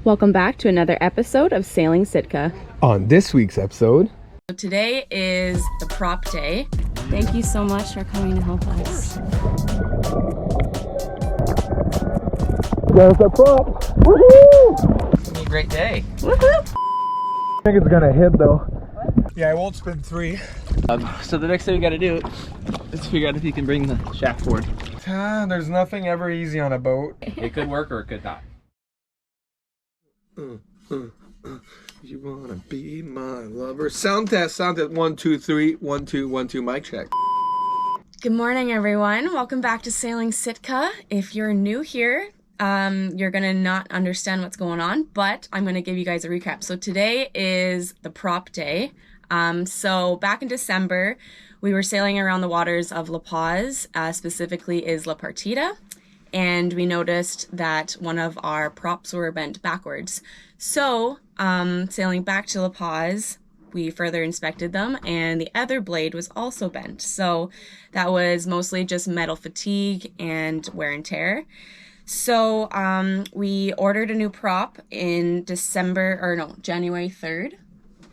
Welcome back to another episode of Sailing Sitka. On this week's episode, So today is the prop day. Thank you so much for coming to help us. there's the prop. Woohoo! It's gonna be a great day. Woohoo! I think it's gonna hit though. Yeah, I won't spin 3. So the next thing we gotta do is figure out if you can bring the shaft forward. There's nothing ever easy on a boat. It could work or it could not. You wanna be my lover? Sound test, 1, 2, 3, 1, 2, 1, 2, mic check. Good morning, everyone. Welcome back to Sailing Sitka. If you're new here, you're gonna not understand what's going on, but I'm gonna give you guys a recap. So today is the prop day. So back in December, we were sailing around the waters of La Paz, specifically is La Partida, and we noticed that one of our props were bent backwards. So sailing back to La Paz, we further inspected them, and the other blade was also bent. So that was mostly just metal fatigue and wear and tear. So we ordered a new prop in January 3rd.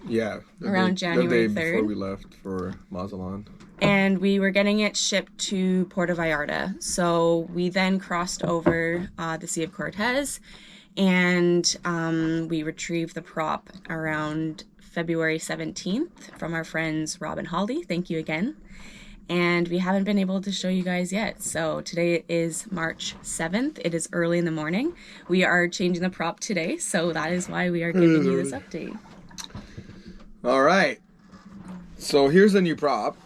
Yeah, Around January the day 3rd. before we left for Mazatlan. And we were getting it shipped to Puerto Vallarta. So we then crossed over the Sea of Cortez, and we retrieved the prop around February 17th from our friends Rob and Holly. Thank you again. And we haven't been able to show you guys yet. So today is March 7th. It is early in the morning. We are changing the prop today, so that is why we are giving you this update. All right, so here's the new prop,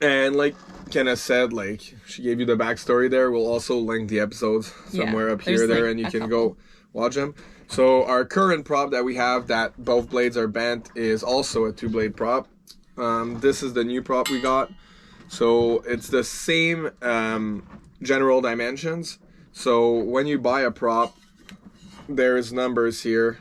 and like Kenneth said, like she gave you the backstory there. We'll also link the episodes somewhere up here, there, and you can go watch them. So our current prop that we have, that both blades are bent, is also a 2-blade prop. This is the new prop we got. So it's the same general dimensions. So when you buy a prop, there's numbers here.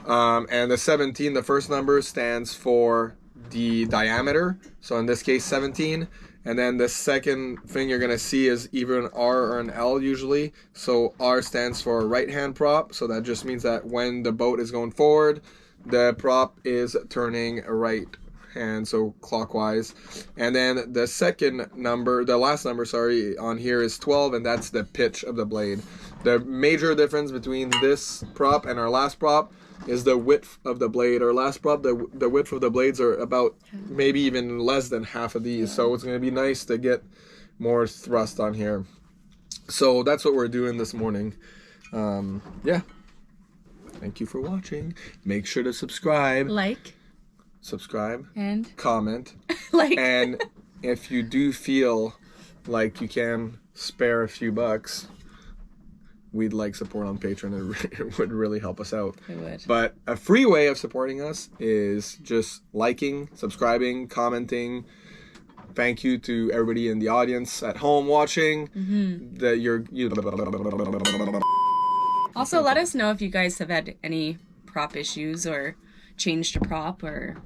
And the 17, the first number, stands for the diameter. So in this case, 17. And then the second thing you're going to see is either an R or an L usually. So R stands for right-hand prop. So that just means that when the boat is going forward, the prop is turning right hand, so clockwise. And then the second number, the last number, sorry, on here is 12, and that's the pitch of the blade. The major difference between this prop and our last prop is the width of the blade. Our last prop, the width of the blades are about maybe even less than half of these. So it's going to be nice to get more thrust on here. So that's what we're doing this morning. Yeah. Thank you for watching. Make sure to subscribe. Subscribe. And comment. And if you do feel like you can spare a few bucks, we'd like support on Patreon. It would really help us out. It would. But a free way of supporting us is just liking, subscribing, commenting. Thank you to everybody in the audience at home watching. Also, let us know if you guys have had any prop issues or changed a prop or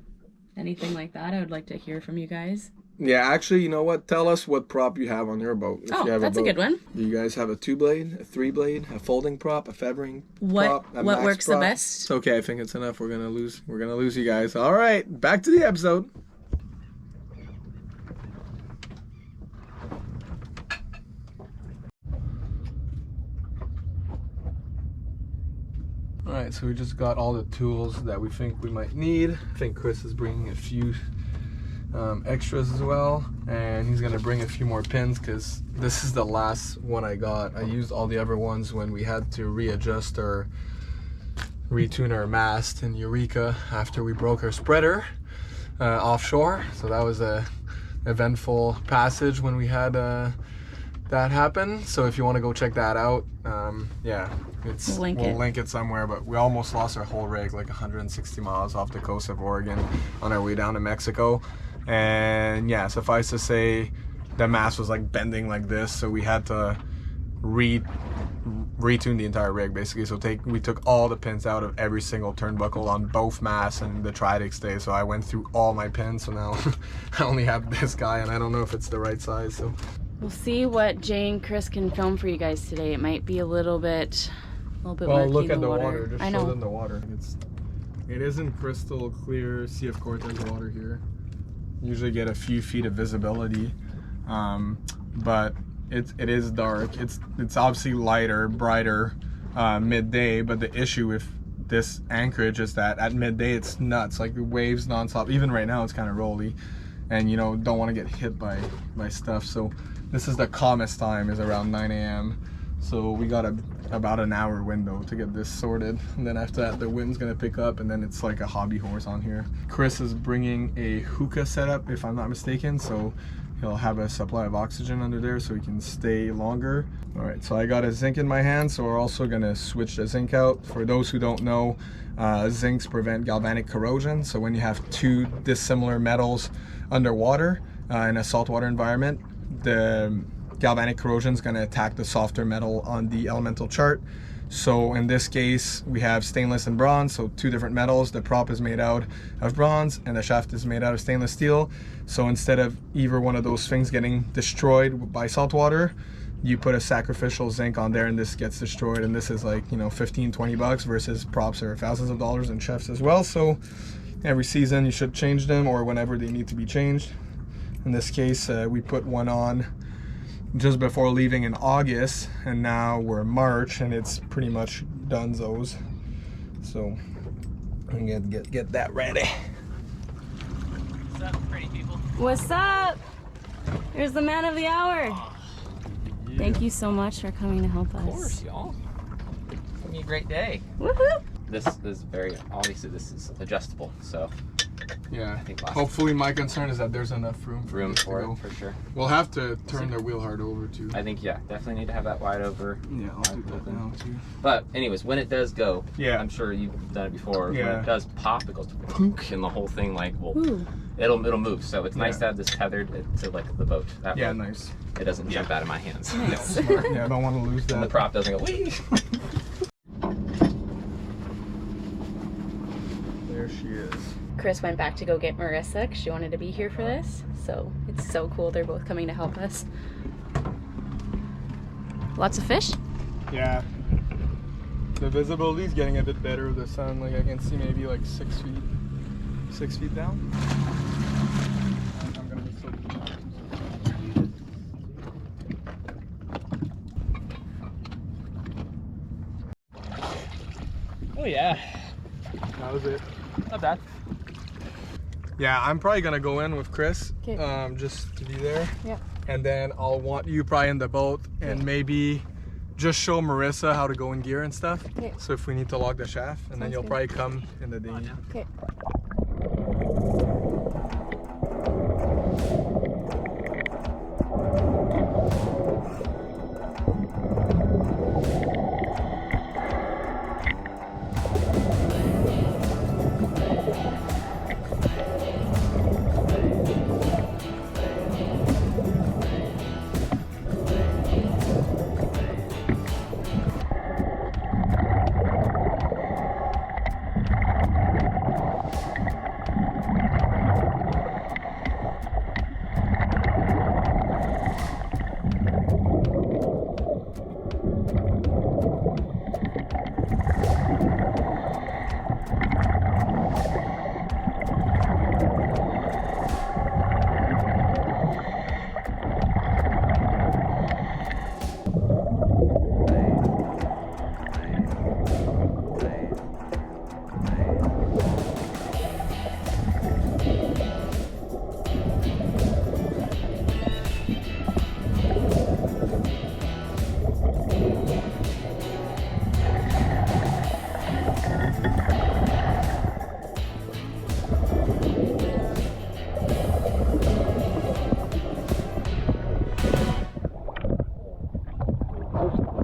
anything like that. I would like to hear from you guys. Yeah, actually, you know what? Tell us what prop you have on your boat. If you have that's a good one. Do you guys have a 2-blade, a 3-blade, a folding prop, a feathering prop, a what max works prop? the best? Okay, I think it's enough. We're gonna lose you guys. All right, back to the episode. All right, so we just got all the tools that we think we might need. I think Chris is bringing a few extras as well, and he's gonna bring a few more pins because this is the last one I got. I used all the other ones when we had to readjust or retune our mast in Eureka after we broke our spreader offshore. So that was a eventful passage when we had that happen. So if you want to go check that out, yeah, we'll link it somewhere. But we almost lost our whole rig, like 160 miles off the coast of Oregon on our way down to Mexico. And yeah, suffice to say, the mast was like bending like this, so we had to retune the entire rig basically. So we took all the pins out of every single turnbuckle on both masts and the tridec stay. So I went through all my pins, so now I only have this guy, and I don't know if it's the right size. So we'll see what Jay and Chris can film for you guys today. It might be a little bit little bit Well, murky look in at the water. water. Just I show know. them the water. It isn't crystal clear. See, of course, there's water here. Usually get a few feet of visibility, but it is dark. It's obviously lighter, brighter midday. But the issue with this anchorage is that at midday it's nuts. Like the waves nonstop. Even right now it's kind of rolly, and you know, don't want to get hit by stuff. So this is the calmest time, is around 9 a.m. So we got about an hour window to get this sorted, and then after that the wind's gonna pick up, and then it's like a hobby horse on here. Chris is bringing a hookah setup, if I'm not mistaken, so he'll have a supply of oxygen under there so he can stay longer. All right, so I got a zinc in my hand, so we're also gonna switch the zinc out. For those who don't know, zincs prevent galvanic corrosion. So when you have two dissimilar metals underwater in a saltwater environment, the galvanic corrosion is going to attack the softer metal on the elemental chart. So in this case we have stainless and bronze, so two different metals. The prop is made out of bronze and the shaft is made out of stainless steel. So instead of either one of those things getting destroyed by salt water, you put a sacrificial zinc on there and this gets destroyed. And this is like, you know, 15-20 bucks versus props are thousands of dollars in chefs as well. So every season you should change them, or whenever they need to be changed. In this case we put one on just before leaving in August, and now we're March and it's pretty much donezo's. So I'm gonna get that ready. What's up, pretty people? What's up? Here's the man of the hour. Yeah. Thank you so much for coming to help us. Of course, y'all. It's gonna be a great day. Woohoo! This is very, obviously this is adjustable, so Yeah, I think last hopefully my concern is that there's enough room for it to for go. it, for sure. We'll have to turn the wheel hard over too. I think, yeah, definitely need to have that wide over. Yeah, I'll do that now too. But anyways, when it does go, Yeah. I'm sure you've done it before. Yeah. When it does pop, it goes punk, and the whole thing like Ooh. it'll move. So it's nice Yeah. to have this tethered to like the boat. That Yeah, way nice. it doesn't jump out of my hands. Nice. Smart. Yeah, I don't want to lose And the that. prop doesn't go wee. There she is. Chris went back to go get Marissa because she wanted to be here for this. So it's so cool. They're both coming to help us. Lots of fish? Yeah. The visibility is getting a bit better with the sun. Like I can see maybe like 6 feet down. I'm gonna be so Oh yeah, That was it. not bad. Yeah, I'm probably gonna go in with Chris, 'Kay. just to be there. Yeah. And then I'll want you probably in the boat, and maybe just show Marissa how to go in gear and stuff. Okay. So if we need to log the shaft, and then Sounds you'll good. probably come in the dinghy. Okay.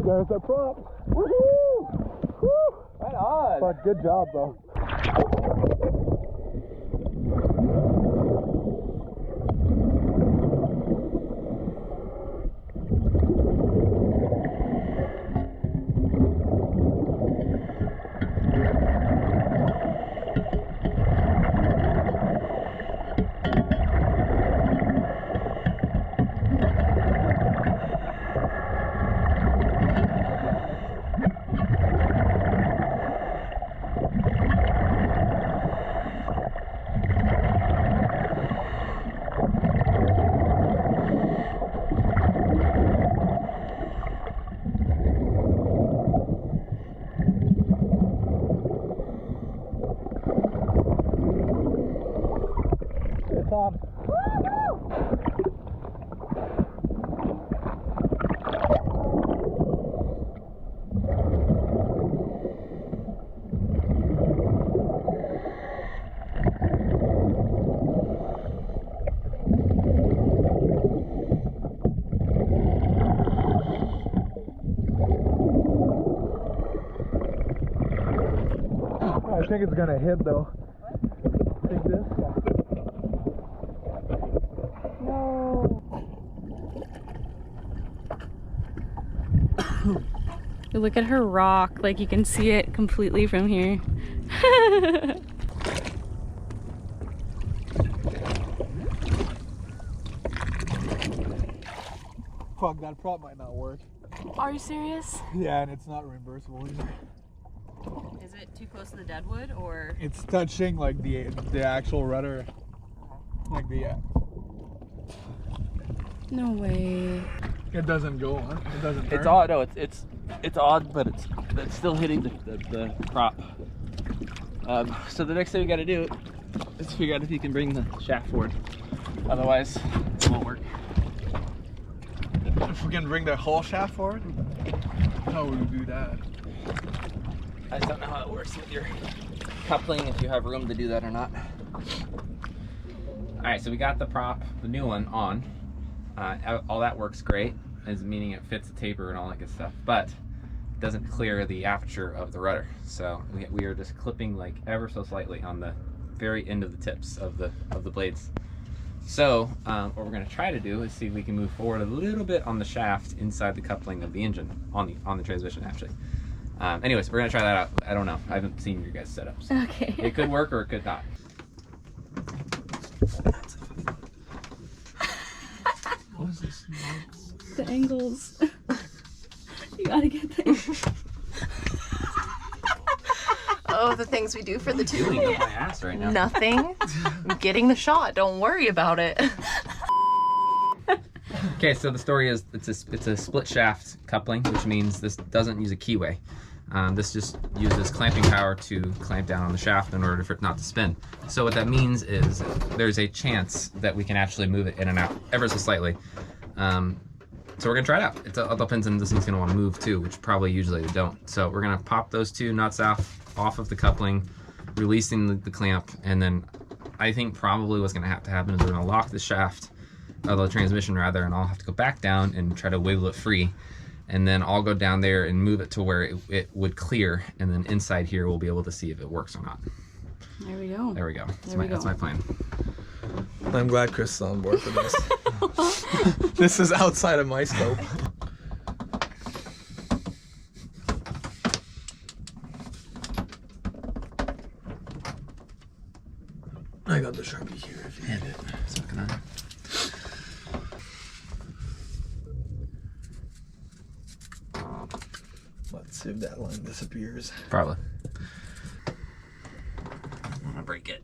There's the prop. Woohoo! Woo! Right on. But good job, though. I think it's gonna hit though. Take this. No. Look at her rock, like you can see it completely from here. Fuck, that prop might not work. Are you serious? Yeah, and it's not reversible either. Is it too close to the deadwood or? It's touching like the actual rudder. Like the No way. it doesn't go on. It doesn't turn. It's odd. No, it's odd, but it's still hitting the prop. So the next thing we got to do is figure out if you can bring the shaft forward. Otherwise, it won't work. If we can bring the whole shaft forward, how would we do that? I just don't know how it works with your coupling, if you have room to do that or not. All right, so we got the prop, the new one, on. All that works great, meaning it fits the taper and all that good stuff, but it doesn't clear the aperture of the rudder. So we are just clipping like ever so slightly on the very end of the tips of the blades. So what we're going to try to do is see if we can move forward a little bit on the shaft inside the coupling of the engine on the transmission actually. Anyways, we're going to try that out. I don't know. I haven't seen your guys' setups. Okay. It could work or it could not. What is this? The angles. You gotta get the Oh, the things we do for the two. Doing up my ass right now. Nothing. I'm getting the shot. Don't worry about it. Okay, so the story is it's a split shaft coupling, which means this doesn't use a keyway. This just uses clamping power to clamp down on the shaft in order for it not to spin. So what that means is there's a chance that we can actually move it in and out ever so slightly. So we're gonna try it out. It all depends on this thing's gonna want to move too, which probably usually they don't. So we're gonna pop those two nuts off of the coupling, releasing the clamp, and then I think probably what's gonna have to happen is we're gonna lock the shaft, the transmission rather, and I'll have to go back down and try to wiggle it free. And then I'll go down there and move it to where it would clear, and then inside here we'll be able to see if it works or not. There we go. There we go. That's my plan. I'm glad Chris is on board for this. This is outside of my scope. I got the Sharpie here if you need it. Sucking on. Let's see if that line disappears. Probably. I'm gonna break it.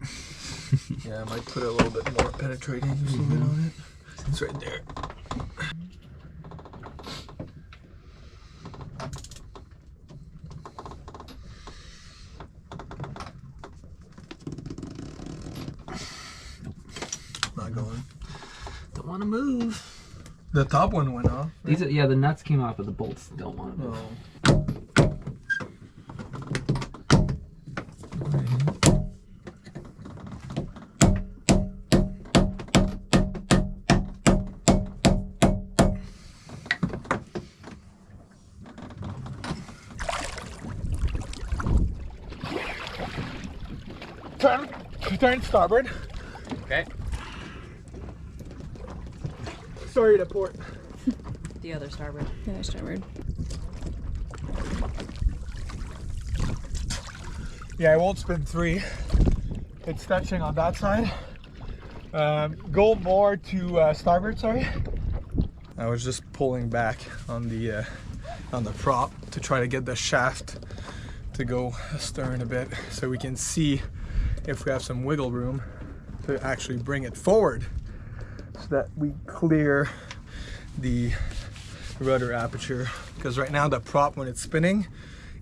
Yeah, I might put a little bit more penetrating fluid on it. It's right there. Not going. Don't want to move. The top one went off. These are, yeah, the nuts came off, but the bolts don't want to move. Oh. Turn starboard. Okay. Sorry to port. The other starboard. The other starboard. Yeah, I won't spin 3. It's touching on that side. Go more to starboard, sorry. I was just pulling back on the prop to try to get the shaft to go astern a bit so we can see if we have some wiggle room to actually bring it forward so that we clear the rudder aperture, because right now the prop, when it's spinning,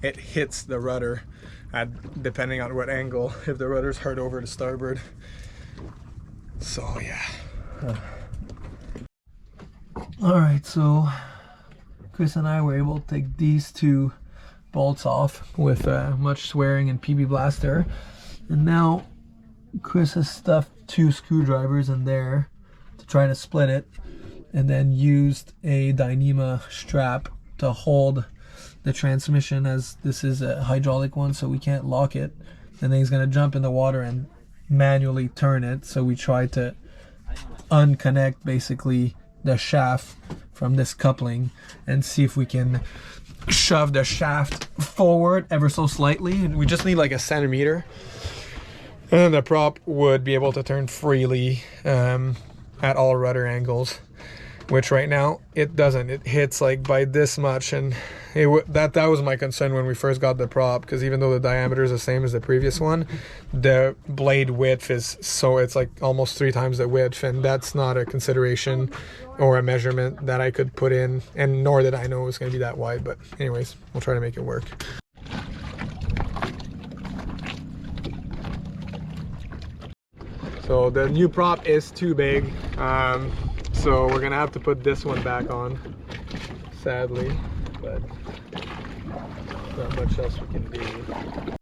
it hits the rudder at, depending on what angle, if the rudder's hard over to starboard. So yeah. All right, so Chris and I were able to take these 2 bolts off with much swearing and PB Blaster. And now Chris has stuffed 2 screwdrivers in there to try to split it, and then used a Dyneema strap to hold the transmission, as this is a hydraulic one, so we can't lock it. and then he's gonna jump in the water and manually turn it. So we try to unconnect basically the shaft from this coupling and see if we can shove the shaft forward ever so slightly. And we just need like a centimeter, and then the prop would be able to turn freely at all rudder angles, which right now it doesn't. It hits like by this much, and that was my concern when we first got the prop, because even though the diameter is the same as the previous one, the blade width is it's like almost 3 times the width, and that's not a consideration or a measurement that I could put in, and nor did I know it was going to be that wide. But anyways, we'll try to make it work. So the new prop is too big, so we're gonna have to put this one back on, sadly, but not much else we can do.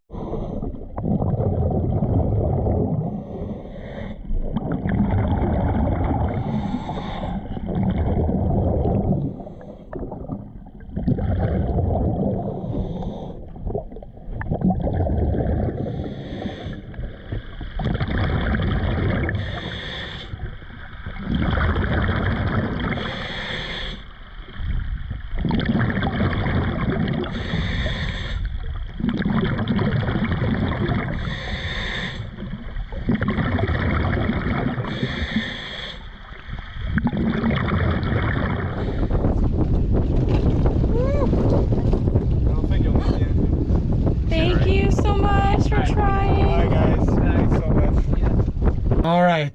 Thank you so much for trying. Bye guys, thanks so much. All right,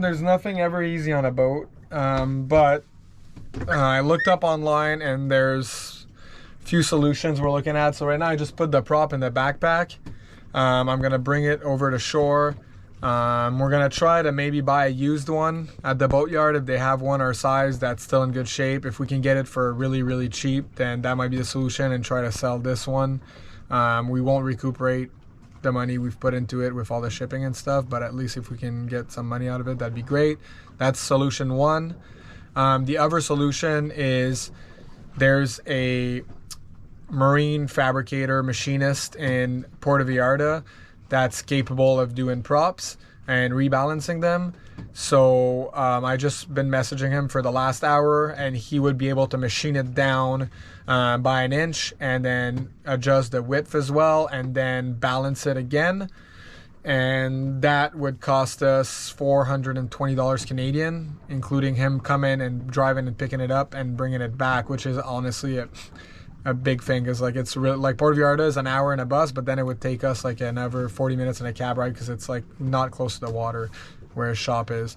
there's nothing ever easy on a boat, but I looked up online and there's a few solutions we're looking at. So right now I just put the prop in the backpack. I'm gonna bring it over to shore. We're gonna try to maybe buy a used one at the boatyard if they have one our size that's still in good shape. If we can get it for really cheap, then that might be the solution, and try to sell this one. We won't recuperate the money we've put into it with all the shipping and stuff, but at least if we can get some money out of it, that'd be great. That's solution one. The other solution is there's a marine fabricator machinist in Puerto Vallarta that's capable of doing props and rebalancing them. So I just been messaging him for the last hour, and he would be able to machine it down by 1 inch and then adjust the width as well, and then balance it again. And that would cost us $420 Canadian, including him coming and driving and picking it up and bringing it back, which is honestly a big thing, because like it's really like Puerto Vallarta is an hour in a bus, but then it would take us like another 40 minutes in a cab ride, because it's like not close to the water where his shop is.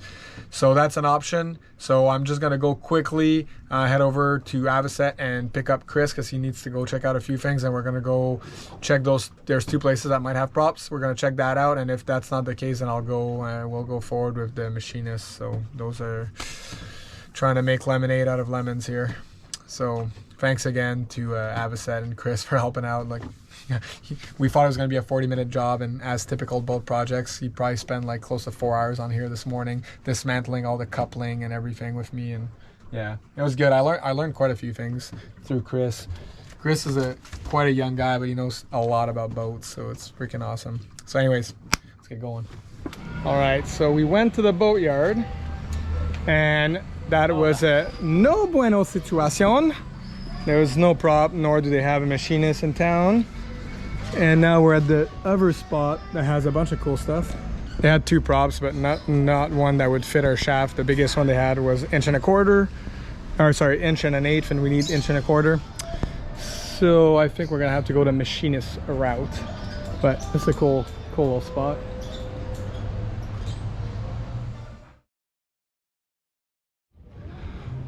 So that's an option. So I'm just gonna go quickly head over to Avocet and pick up Chris, because he needs to go check out a few things, and we're gonna go check those. There's 2 places that might have props. We're gonna check that out, and if that's not the case, then I'll go we'll go forward with the machinist. So those are trying to make lemonade out of lemons here. So thanks again to Avocet and Chris for helping out. Like, we thought it was going to be a 40-minute job, and as typical boat projects, he probably spent like close to 4 hours on here this morning, dismantling all the coupling and everything with me. And yeah, it was good. I learned quite a few things through Chris. Chris is quite a young guy, but he knows a lot about boats, so it's freaking awesome. So anyways, let's get going. All right, so we went to the boatyard, and that was a no bueno situation. There was no prop, nor do they have a machinist in town. And now we're at the other spot that has a bunch of cool stuff. They had 2 props, but not one that would fit our shaft. The biggest one they had was 1 1/4 inch, or sorry, 1 1/8 inch, and we need 1 1/4 inch. So I think we're gonna have to go the machinist route. But it's a cool little spot.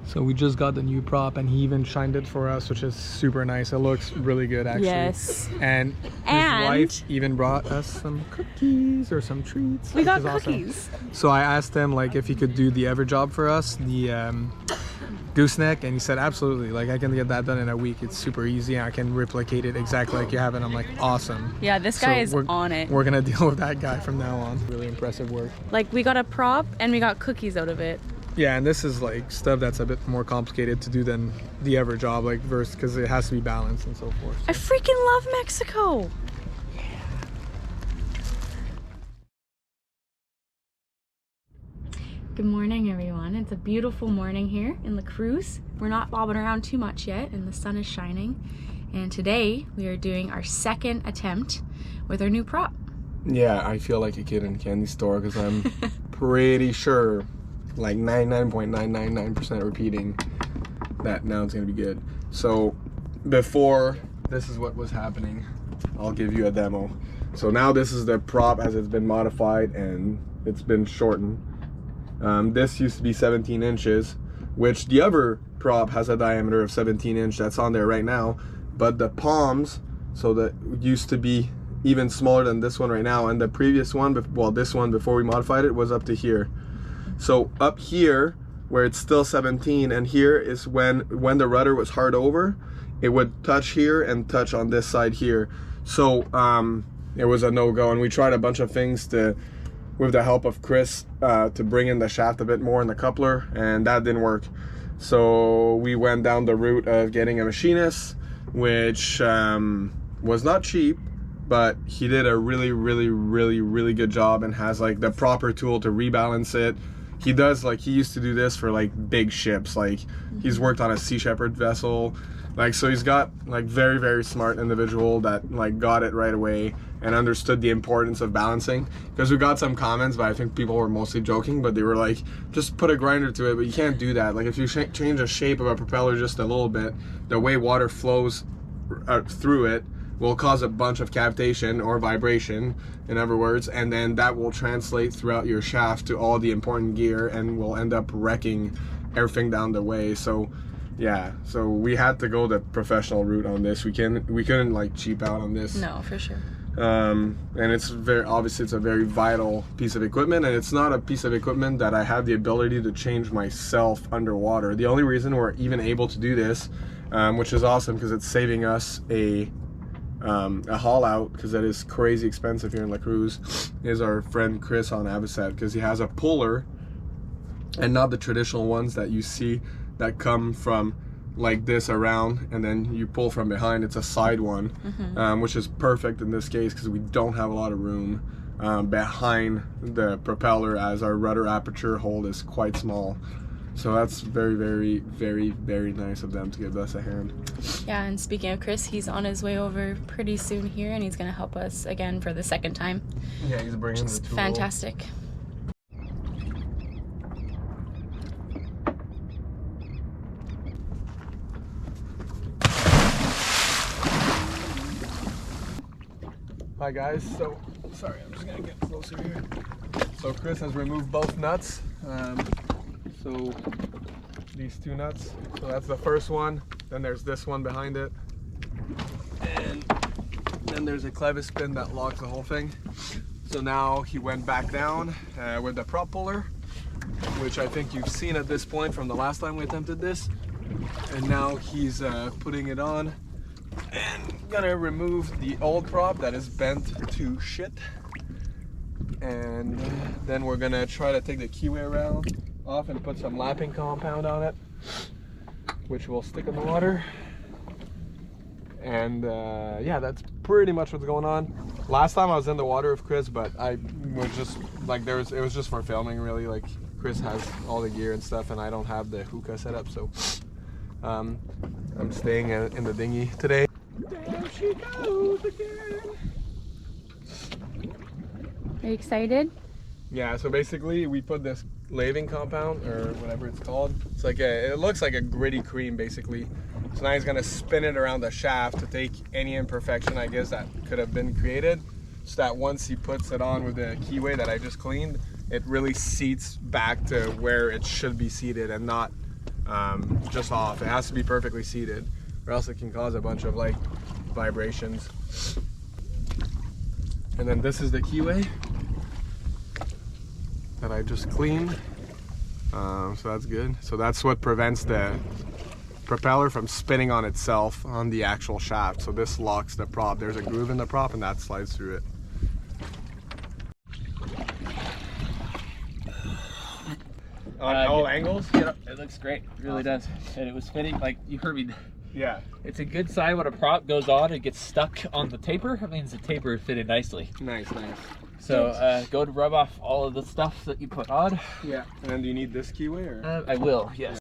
So we just got the new prop, and he even shined it for us, which is super nice. It looks really good, actually. Yes. And his wife even brought us some cookies or some treats. We got cookies. Awesome. So I asked him like if he could do the other job for us, the gooseneck, and he said absolutely. Like, I can get that done in a week. It's super easy. I can replicate it exactly like you have it. I'm like, awesome. Yeah, this guy is on it. We're gonna deal with that guy from now on. Really impressive work. Like, we got a prop and we got cookies out of it. Yeah, and this is like stuff that's a bit more complicated to do than the other job, like versus, because it has to be balanced and so forth. I freaking love Mexico. Good morning, everyone. It's a beautiful morning here in La Cruz. We're not bobbing around too much yet and the sun is shining. And today we are doing our second attempt with our new prop. Yeah, I feel like a kid in a candy store because I'm pretty sure, like 99.999% repeating that now it's going to be good. So before, this is what was happening. I'll give you a demo. So now this is the prop as it's been modified and it's been shortened. This used to be 17 inches, which the other prop has a diameter of 17 inch that's on there right now, but the palms, so that used to be even smaller than this one right now, and the previous one, well, this one before we modified it was up to here. So up here where it's still 17, and here is when the rudder was hard over, it would touch here and touch on this side here. So it was a no-go, and we tried a bunch of things with the help of Chris to bring in the shaft a bit more in the coupler, and that didn't work. So we went down the route of getting a machinist, which was not cheap, but he did a really good job and has like the proper tool to rebalance it. He does, like, he used to do this for like big ships, like he's worked on a Sea Shepherd vessel, like, so he's got like very smart individual that like got it right away and understood the importance of balancing. Because we got some comments, but I think people were mostly joking, but they were like, just put a grinder to it, but you can't do that. Like if you change the shape of a propeller just a little bit, the way water flows through it will cause a bunch of cavitation or vibration, in other words, and then that will translate throughout your shaft to all the important gear and will end up wrecking everything down the way. So yeah, so we had to go the professional route on this. We couldn't like cheap out on this. No, for sure. And it's obviously it's a very vital piece of equipment, and it's not a piece of equipment that I have the ability to change myself underwater. The only reason we're even able to do this, which is awesome because it's saving us a haul out, because that is crazy expensive here in La Cruz, is our friend Chris on Avocet, because he has a puller and not the traditional ones that you see that come from like this around and then you pull from behind. It's a side one, which is perfect in this case because we don't have a lot of room behind the propeller, as our rudder aperture hole is quite small. So that's very nice of them to give us a hand. Yeah, and speaking of Chris, he's on his way over pretty soon here, and he's going to help us again for the second time. Yeah, he's bringing the tool. Fantastic. Hi guys, so sorry, I'm just gonna get closer here. So Chris has removed both nuts. So these two nuts, so that's the first one, then there's this one behind it, and then there's a clevis pin that locks the whole thing. So now he went back down with the prop puller, which I think you've seen at this point from the last time we attempted this, and now he's putting it on and gonna remove the old prop that is bent to shit, and then we're gonna try to take the keyway around off and put some lapping compound on it, which will stick in the water. And yeah, that's pretty much what's going on. Last time I was in the water with Chris, but I was just like, it was just for filming really. Like Chris has all the gear and stuff and I don't have the hookah set up, so I'm staying in the dinghy today. There she goes again. Are you excited? Yeah, so basically we put this laving compound or whatever it's called. It's like it looks like a gritty cream basically. So now he's gonna spin it around the shaft to take any imperfection, I guess, that could have been created, so that once he puts it on with the keyway that I just cleaned, it really seats back to where it should be seated and not just off. It has to be perfectly seated, or else it can cause a bunch of like vibrations. And then this is the keyway that I just cleaned, so that's good. So that's what prevents the propeller from spinning on itself on the actual shaft. So this locks the prop. There's a groove in the prop and that slides through it. On all angles? Yeah, it looks great. It really does. And it was fitting, like you heard me. Yeah. It's a good sign when a prop goes on and gets stuck on the taper. It means the taper fitted nicely. Nice, nice. So go to rub off all of the stuff that you put on. Yeah. And then do you need this keyway or? I will, yes.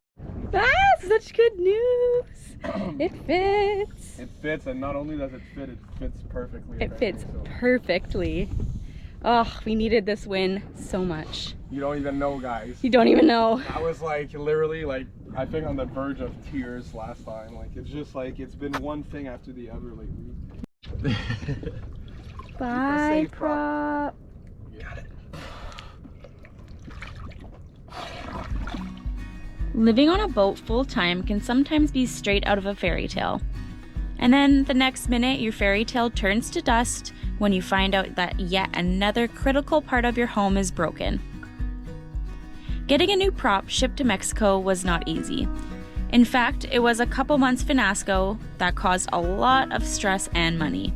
Ah, such good news. It fits. It fits, and not only does it fit, it fits perfectly. It fits perfectly. Oh, we needed this win so much. You don't even know, guys. You don't even know. I was like literally like I think on the verge of tears last time. Like it's just like it's been one thing after the other lately. Bye, prop. Got it. Living on a boat full time can sometimes be straight out of a fairy tale. And then the next minute, your fairy tale turns to dust when you find out that yet another critical part of your home is broken. Getting a new prop shipped to Mexico was not easy. In fact, it was a couple months fiasco that caused a lot of stress and money.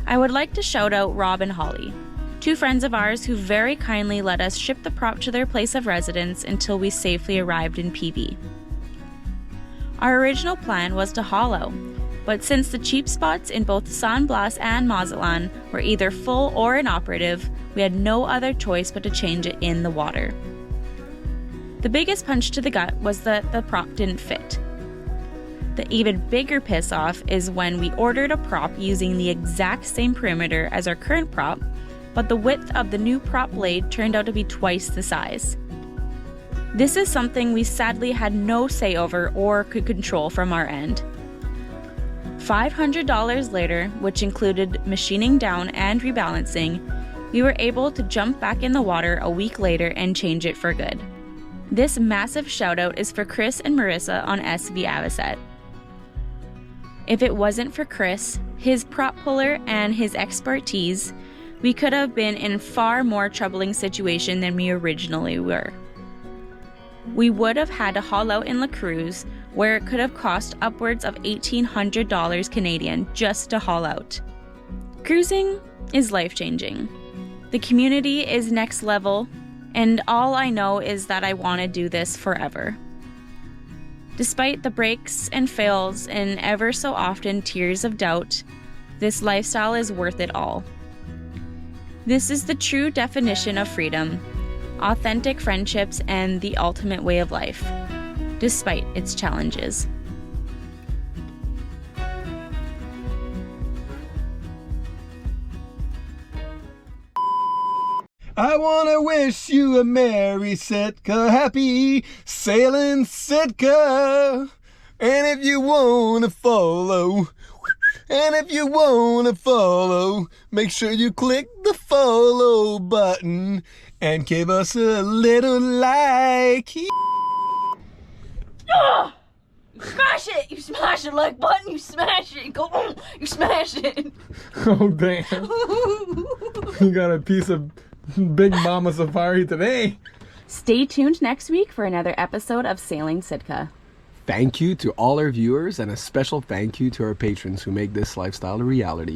I would like to shout out Rob and Holly, two friends of ours who very kindly let us ship the prop to their place of residence until we safely arrived in PV. Our original plan was to haul out, but since the cheap spots in both San Blas and Mazatlan were either full or inoperative, we had no other choice but to change it in the water. The biggest punch to the gut was that the prop didn't fit. The even bigger piss off is when we ordered a prop using the exact same perimeter as our current prop, but the width of the new prop blade turned out to be twice the size. This is something we sadly had no say over or could control from our end. $500 later, which included machining down and rebalancing, we were able to jump back in the water a week later and change it for good. This massive shout out is for Chris and Marissa on SV Avocet. If it wasn't for Chris, his prop puller, and his expertise, we could have been in far more troubling situation than we originally were. We would have had to haul out in La Cruz, where it could have cost upwards of $1,800 Canadian just to haul out. Cruising is life-changing. The community is next level, and all I know is that I want to do this forever. Despite the breaks and fails and ever so often tears of doubt, this lifestyle is worth it all. This is the true definition of freedom, authentic friendships, and the ultimate way of life, despite its challenges. I wanna wish you a Merry Sitka, happy Sailing Sitka. And if you wanna follow, make sure you click the follow button and give us a little like. Smash it! You smash the like button, you smash it! Go on! You smash it! Oh damn. You got a piece of Big Mama Safari today. Stay tuned next week for another episode of Sailing Sitka. Thank you to all our viewers, and a special thank you to our patrons who make this lifestyle a reality.